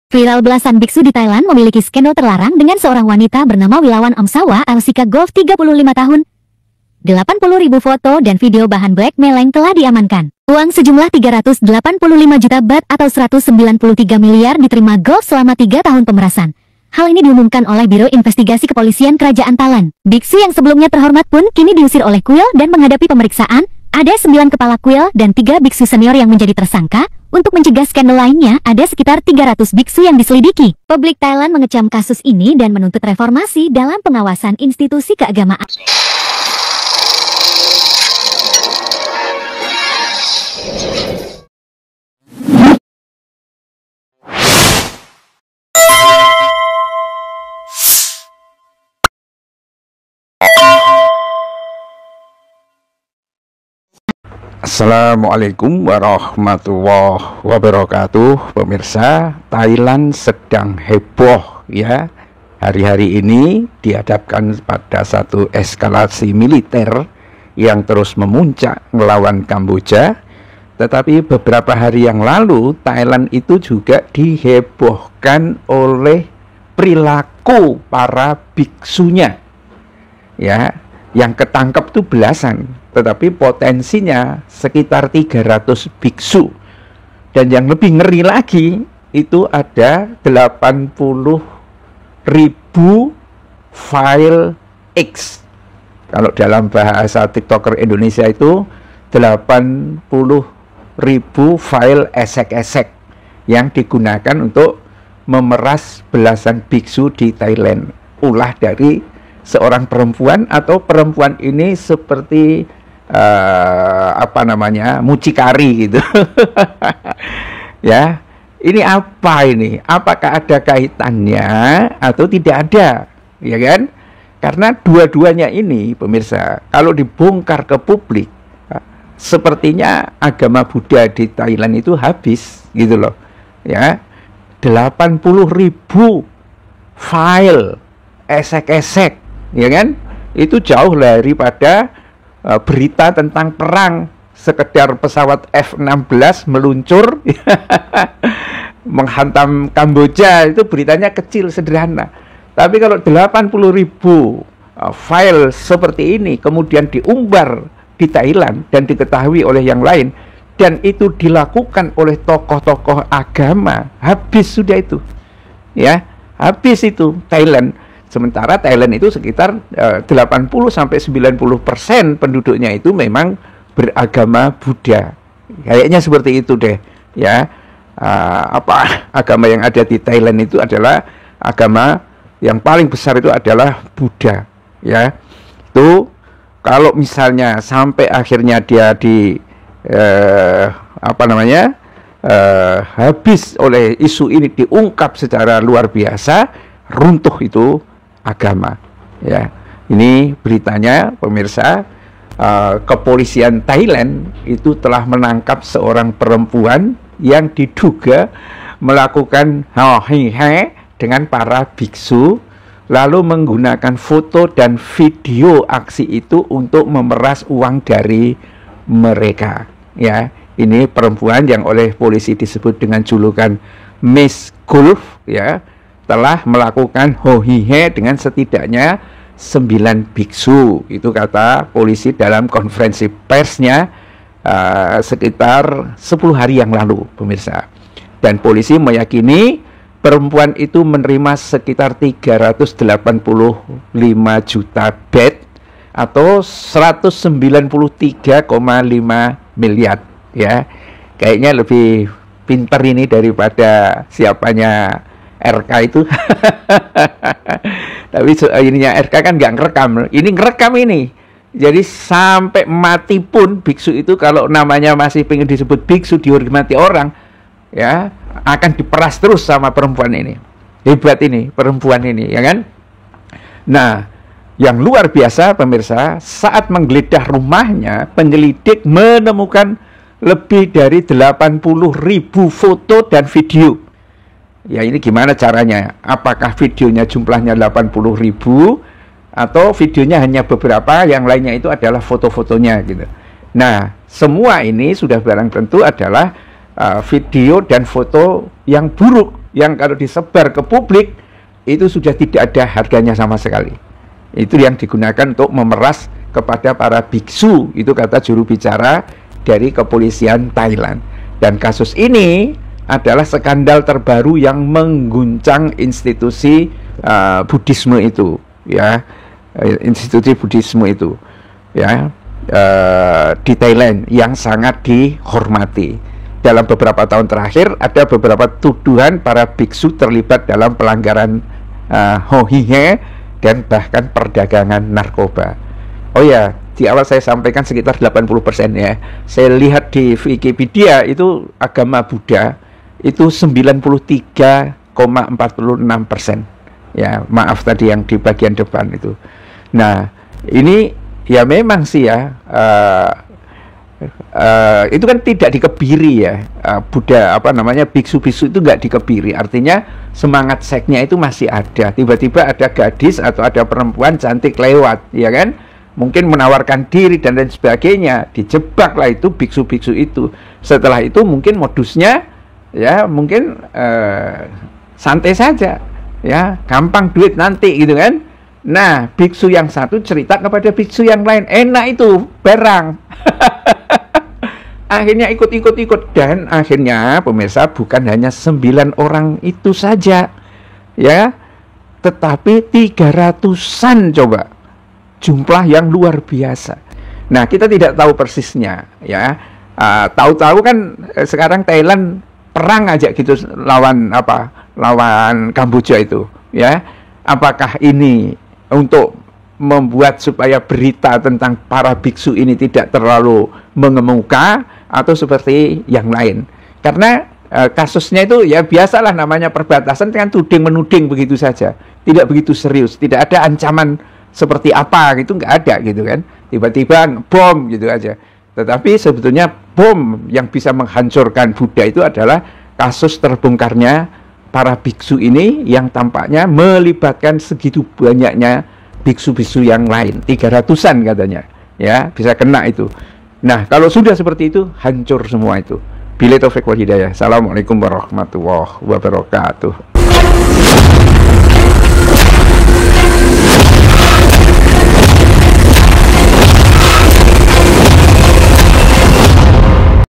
Viral belasan biksu di Thailand memiliki skandal terlarang dengan seorang wanita bernama Wilawan Amsawa Alsika Golf 35 tahun. 80.000 foto dan video bahan blackmailing telah diamankan. Uang sejumlah 385 juta baht atau 193 miliar diterima Golf selama 3 tahun pemerasan. Hal ini diumumkan oleh Biro Investigasi Kepolisian Kerajaan Thailand. Biksu yang sebelumnya terhormat pun kini diusir oleh kuil dan menghadapi pemeriksaan. Ada 9 kepala kuil dan 3 biksu senior yang menjadi tersangka. Untuk mencegah skandal lainnya, ada sekitar 300 biksu yang diselidiki. Publik Thailand mengecam kasus ini dan menuntut reformasi dalam pengawasan institusi keagamaan. Assalamualaikum warahmatullahi wabarakatuh. Pemirsa, Thailand sedang heboh ya. Hari-hari ini dihadapkan pada satu eskalasi militer yang terus memuncak melawan Kamboja. Tetapi beberapa hari yang lalu Thailand itu juga dihebohkan oleh perilaku para biksunya ya, yang ketangkep tuh belasan, tetapi potensinya sekitar 300 biksu. Dan yang lebih ngeri lagi, itu ada 80.000 file X. Kalau dalam bahasa TikToker Indonesia itu 80.000 file esek-esek yang digunakan untuk memeras belasan biksu di Thailand. Ulah dari seorang perempuan, atau perempuan ini seperti mucikari gitu. Ya, ini apa ini? Apakah ada kaitannya atau tidak ada? Ya kan? Karena dua-duanya ini, pemirsa, kalau dibongkar ke publik, sepertinya agama Buddha di Thailand itu habis gitu loh. Ya, 80.000 file esek-esek, ya kan? Itu jauh daripada berita tentang perang. Sekedar pesawat F-16 meluncur menghantam Kamboja, itu beritanya kecil, sederhana. Tapi kalau 80.000 file seperti ini kemudian diumbar di Thailand dan diketahui oleh yang lain, dan itu dilakukan oleh tokoh-tokoh agama, habis sudah itu. Ya, habis itu Thailand. Sementara Thailand itu sekitar 80-90% penduduknya itu memang beragama Buddha. Kayaknya seperti itu deh, ya. Agama yang ada di Thailand itu adalah agama yang paling besar, itu adalah Buddha, ya. Itu kalau misalnya sampai akhirnya dia habis oleh isu ini, diungkap secara luar biasa, runtuh itu agama, ya. Ini beritanya, pemirsa. Kepolisian Thailand itu telah menangkap seorang perempuan yang diduga melakukan hohihe dengan para biksu, lalu menggunakan foto dan video aksi itu untuk memeras uang dari mereka, ya. Ini perempuan yang oleh polisi disebut dengan julukan Miss Golf, ya, telah melakukan hohihe dengan setidaknya 9 biksu. Itu kata polisi dalam konferensi persnya sekitar 10 hari yang lalu, pemirsa. Dan polisi meyakini perempuan itu menerima sekitar 385 juta baht atau 193,5 miliar, ya. Kayaknya lebih pinter ini daripada siapanya RK itu. Tapi ininya RK kan nggak ngerekam, ini ngerekam ini. Jadi sampai mati pun biksu itu, kalau namanya masih pengen disebut biksu, dihormati orang, ya, akan diperas terus sama perempuan ini. Hebat ini perempuan ini, ya kan? Nah, yang luar biasa, pemirsa, saat menggeledah rumahnya, penyelidik menemukan lebih dari 80.000 foto dan video. Ya, ini gimana caranya? Apakah videonya jumlahnya 80.000 atau videonya hanya beberapa, yang lainnya itu adalah foto-fotonya gitu. Nah, semua ini sudah barang tentu adalah video dan foto yang buruk, yang kalau disebar ke publik itu sudah tidak ada harganya sama sekali. Itu yang digunakan untuk memeras kepada para biksu, itu kata juru bicara dari kepolisian Thailand. Dan kasus ini adalah skandal terbaru yang mengguncang institusi Buddhisme itu, ya, institusi Buddhisme itu, ya, di Thailand yang sangat dihormati. Dalam beberapa tahun terakhir ada beberapa tuduhan para biksu terlibat dalam pelanggaran hohihe dan bahkan perdagangan narkoba. Oh ya, di awal saya sampaikan sekitar 80% ya. Saya lihat di Wikipedia itu agama Buddha itu 93,46%. Ya, maaf tadi yang di bagian depan itu. Nah, ini ya memang sih ya, itu kan tidak dikebiri ya, Buddha apa namanya, biksu-biksu itu nggak dikebiri, artinya semangat seksnya itu masih ada. Tiba-tiba ada gadis atau ada perempuan cantik lewat, ya kan, mungkin menawarkan diri dan lain sebagainya, dijebaklah itu biksu-biksu itu. Setelah itu mungkin modusnya ya mungkin santai saja, ya, gampang duit nanti gitu kan. Nah, biksu yang satu cerita kepada biksu yang lain, enak itu barang. Akhirnya ikut-ikut dan akhirnya pemirsa bukan hanya 9 orang itu saja, ya, tetapi 300-an coba, jumlah yang luar biasa. Nah, kita tidak tahu persisnya, ya. Tahu-tahu kan sekarang Thailand perang aja gitu lawan Kamboja itu, ya. Apakah ini untuk membuat supaya berita tentang para biksu ini tidak terlalu mengemuka atau seperti yang lain? Karena kasusnya itu ya biasalah, namanya perbatasan kan tuding menuding begitu saja, tidak begitu serius, tidak ada ancaman seperti apa gitu, nggak ada gitu kan, tiba-tiba bom gitu aja. Tetapi sebetulnya bom yang bisa menghancurkan Buddha itu adalah kasus terbongkarnya para biksu ini yang tampaknya melibatkan segitu banyaknya biksu-biksu yang lain, 300-an katanya, ya, bisa kena itu. Nah, kalau sudah seperti itu, hancur semua itu. Billahi taufiq wal hidayah. Assalamualaikum warahmatullahi wabarakatuh.